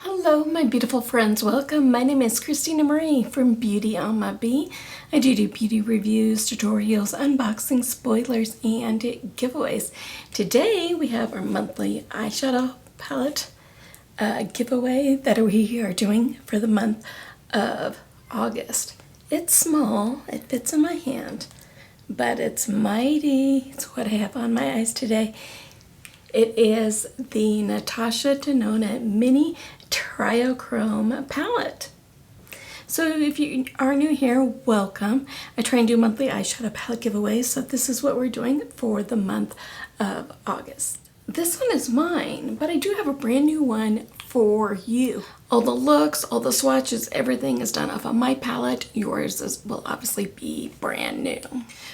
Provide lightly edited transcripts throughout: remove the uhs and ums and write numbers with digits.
Hello my beautiful friends, welcome. My name is Christina Marie from BeautyAmaB. I do beauty reviews, tutorials, unboxing, spoilers, and giveaways. Today we have our monthly eyeshadow palette giveaway that we are doing for the month of August. It's small, it fits in my hand, but it's mighty. It's what I have on my eyes today. It is the Natasha Denona Mini Triochrome palette. So if you are new here, welcome. I try and do monthly eyeshadow palette giveaways, so this is what we're doing for the month of August. This one is mine, but I do have a brand new one for you. All the looks, all the swatches, everything is done off of my palette. Yours will obviously be brand new.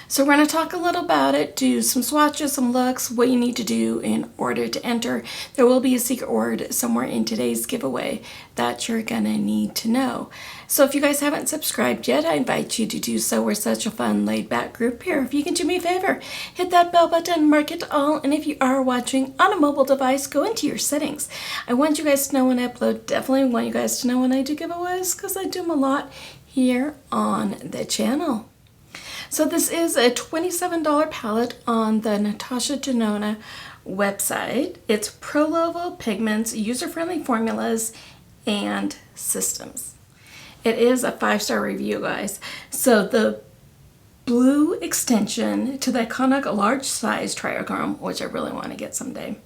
So we're going to talk a little about it, do some swatches, some looks, what you need to do in order to enter. There will be a secret word somewhere in today's giveaway that you're going to need to know. So if you guys haven't subscribed yet, I invite you to do so. We're such a fun, laid-back group here. If you can do me a favor, hit that bell button, mark it all, and if you are watching on a mobile device, go into your settings. I want you guys to know when I upload. Definitely want you guys to know when I do giveaways because I do them a lot here on the channel. So this is a $27 palette on the Natasha Denona website. It's pro-level pigments, user-friendly formulas, and systems. It is a 5-star review, guys. So the blue extension to the iconic large size Triochrome, which I really want to get someday,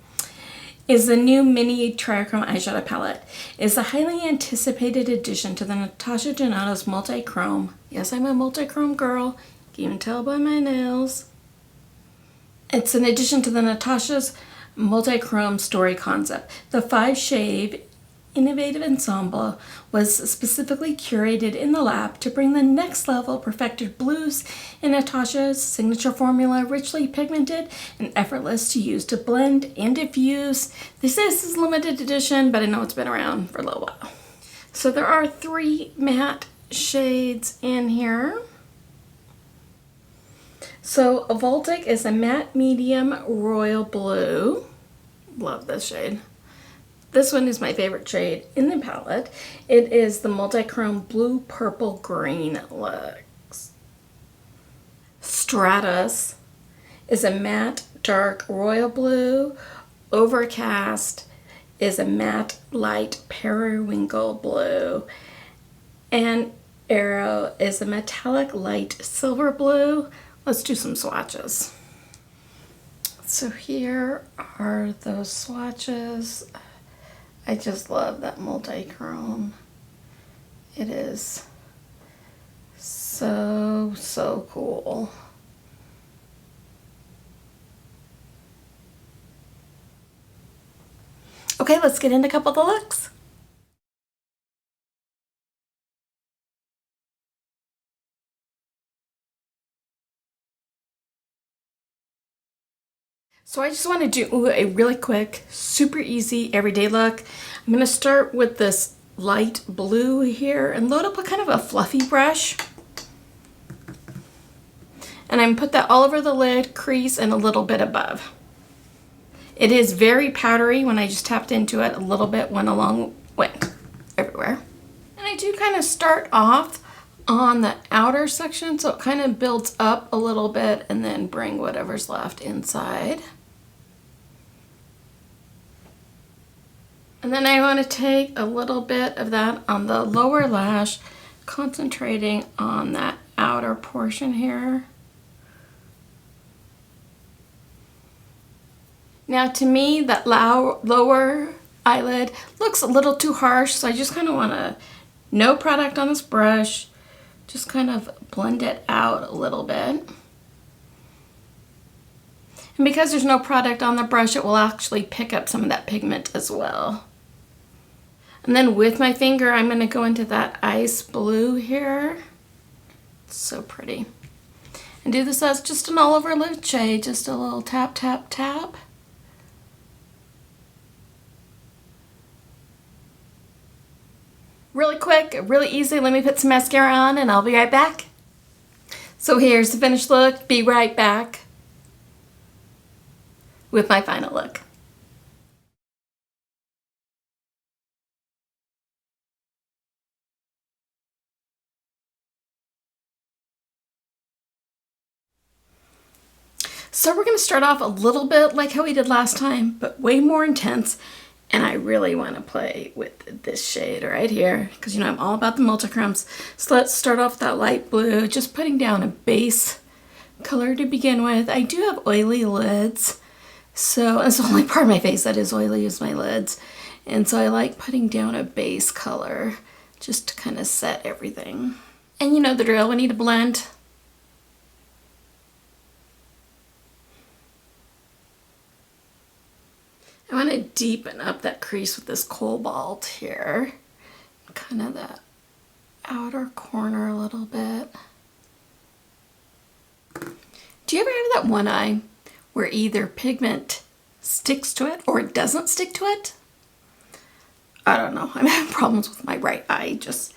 is the new mini Triochrome eyeshadow palette. It's a highly anticipated addition to the Natasha Denona's multi-chrome. Yes, I'm a multi-chrome girl. You can tell by my nails. It's an addition to the Natasha's multi-chrome story concept. The 5-shade innovative ensemble was specifically curated in the lab to bring the next level perfected blues in Natasha's signature formula, richly pigmented and effortless to use to blend and diffuse. This is limited edition, but I know it's been around for a little while. So there are 3 matte shades in here. So Voltic is a matte medium royal blue. Love this shade. This one is my favorite shade in the palette. It is the multi-chrome blue, purple, green looks. Stratus is a matte dark royal blue. Overcast is a matte light periwinkle blue. And Arrow is a metallic light silver blue. Let's do some swatches. So here are those swatches. I just love that multi-chrome. It is so cool. Okay, let's get into a couple of the looks. So I just want to do a really quick, super easy, everyday look. I'm going to start with this light blue here and load up a kind of a fluffy brush. And I'm going to put that all over the lid, crease, and a little bit above. It is very powdery. When I just tapped into it, a little bit went everywhere. And I do kind of start off on the outer section, so it kind of builds up a little bit and then bring whatever's left inside. And then I want to take a little bit of that on the lower lash, concentrating on that outer portion here. Now to me, that lower eyelid looks a little too harsh, so I just kind of want to, no product on this brush, just kind of blend it out a little bit. And because there's no product on the brush, it will actually pick up some of that pigment as well. And then with my finger, I'm going to go into that ice blue here. It's so pretty. And do this as just an all over lid shade, just a little tap, tap, tap. Really quick, really easy. Let me put some mascara on and I'll be right back. So here's the finished look. Be right back with my final look. So we're going to start off a little bit like how we did last time, but way more intense. And I really want to play with this shade right here because, you know, I'm all about the multichromes. So let's start off with that light blue, just putting down a base color to begin with. I do have oily lids, so it's the only part of my face that is oily is my lids. And so I like putting down a base color just to kind of set everything. And you know the drill, we need to blend. I want to deepen up that crease with this cobalt here, kind of that outer corner a little bit. Do you ever have that one eye where either pigment sticks to it or it doesn't stick to it? I don't know. I'm having problems with my right eye, just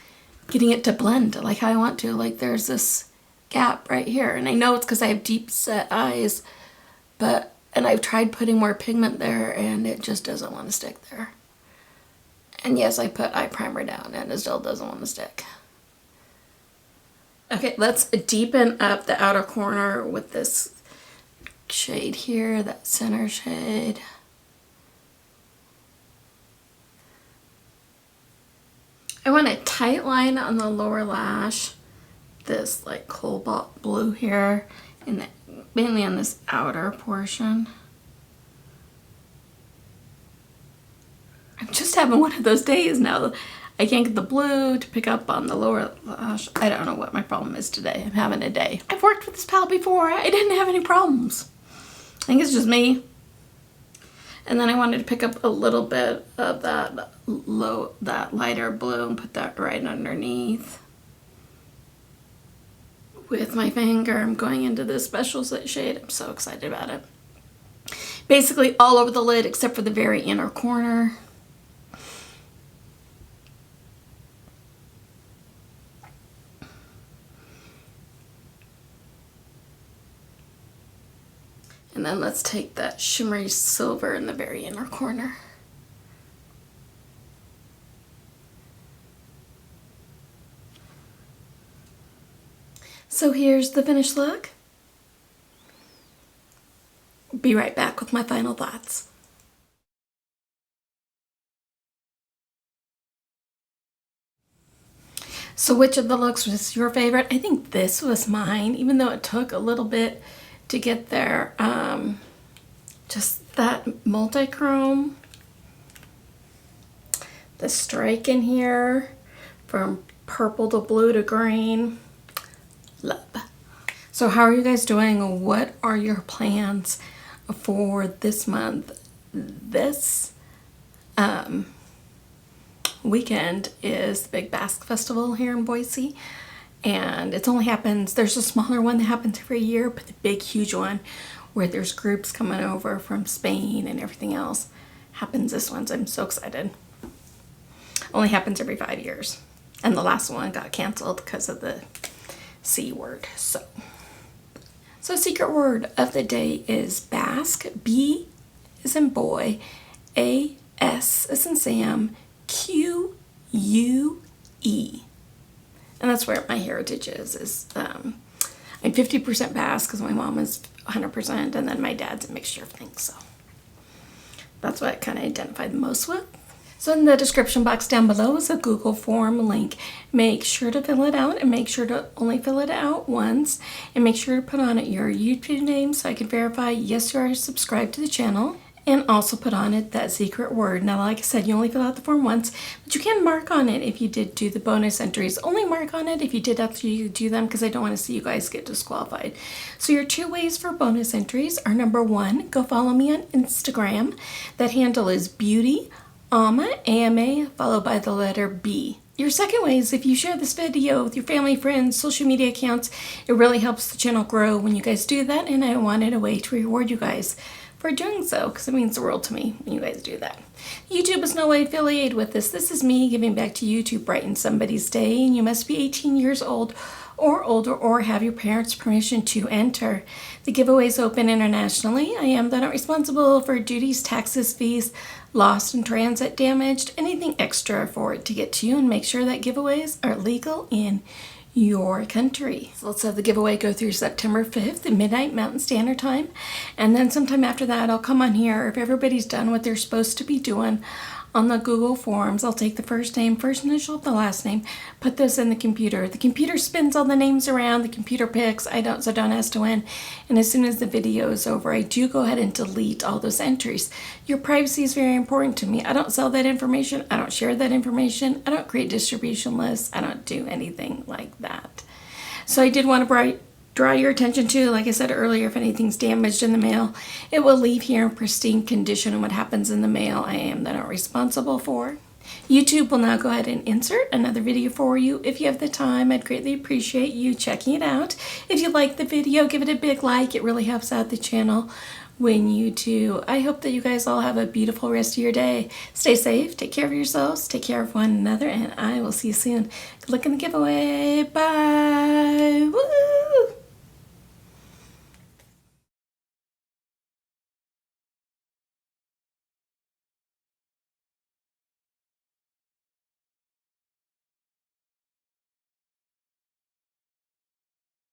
getting it to blend like how I want to. Like there's this gap right here, and I know it's because I have deep set eyes, and I've tried putting more pigment there and it just doesn't want to stick there. And yes, I put eye primer down and it still doesn't want to stick. Okay, let's deepen up the outer corner with this shade here, that center shade. I want a tight line on the lower lash, this like cobalt blue here, and mainly on this outer portion. I'm just having one of those days now. I can't get the blue to pick up on the lower lash. I don't know what my problem is today. I'm having a day. I've worked with this palette before. I didn't have any problems. I think it's just me. And then I wanted to pick up a little bit of that lighter blue and put that right underneath. With my finger, I'm going into this special shade. I'm so excited about it. Basically all over the lid except for the very inner corner. And then let's take that shimmery silver in the very inner corner. So here's the finished look. Be right back with my final thoughts. So which of the looks was your favorite? I think this was mine, even though it took a little bit to get there. Just that multi-chrome, the strike in here from purple to blue to green. Love. So how are you guys doing? What are your plans for this month? This weekend is the big Basque Festival here in Boise, and it only happens, there's a smaller one that happens every year, but the big huge one where there's groups coming over from Spain and everything else happens this one. So I'm so excited. Only happens every 5 years, and the last one got canceled because of the C word. So secret word of the day is Basque. B as in boy, A S as in Sam, Q U E. And that's where my heritage is I'm 50% Basque because my mom is 100%, and then my dad's a mixture of things. So that's what I kind of identify the most with. So in the description box down below is a Google form link. Make sure to fill it out, and make sure to only fill it out once, and make sure to put on it your YouTube name so I can verify yes you are subscribed to the channel, and also put on it that secret word. Now like I said, you only fill out the form once, but you can mark on it if you did do the bonus entries. Only mark on it if you did after you do them, because I don't want to see you guys get disqualified. So your 2 ways for bonus entries are: number 1, go follow me on Instagram. That handle is BeautyAmaB, A-M-A, followed by the letter B. Your second way is if you share this video with your family, friends, social media accounts. It really helps the channel grow when you guys do that, and I wanted a way to reward you guys for doing so, because it means the world to me when you guys do that. YouTube is no way affiliated with this. This is me giving back to you to brighten somebody's day, and you must be 18 years old or older or have your parents' permission to enter. The giveaway is open internationally. I am not responsible for duties, taxes, fees, lost in transit, damaged, anything extra for it to get to you, and make sure that giveaways are legal in your country. So let's have the giveaway go through September 5th at midnight Mountain Standard Time. And then sometime after that, I'll come on here. If everybody's done what they're supposed to be doing on the Google Forms, I'll take the first name, first initial, the last name, put those in the computer. The computer spins all the names around, the computer picks, so don't ask to win. And as soon as the video is over, I do go ahead and delete all those entries. Your privacy is very important to me. I don't sell that information. I don't share that information. I don't create distribution lists. I don't do anything like that. So I did want to draw your attention to, like I said earlier, if anything's damaged in the mail, it will leave here in pristine condition, and what happens in the mail, I am not responsible for. YouTube will now go ahead and insert another video for you. If you have the time, I'd greatly appreciate you checking it out. If you like the video, give it a big like. It really helps out the channel when you do. I hope that you guys all have a beautiful rest of your day. Stay safe, take care of yourselves, take care of one another, and I will see you soon. Good luck in the giveaway. Bye!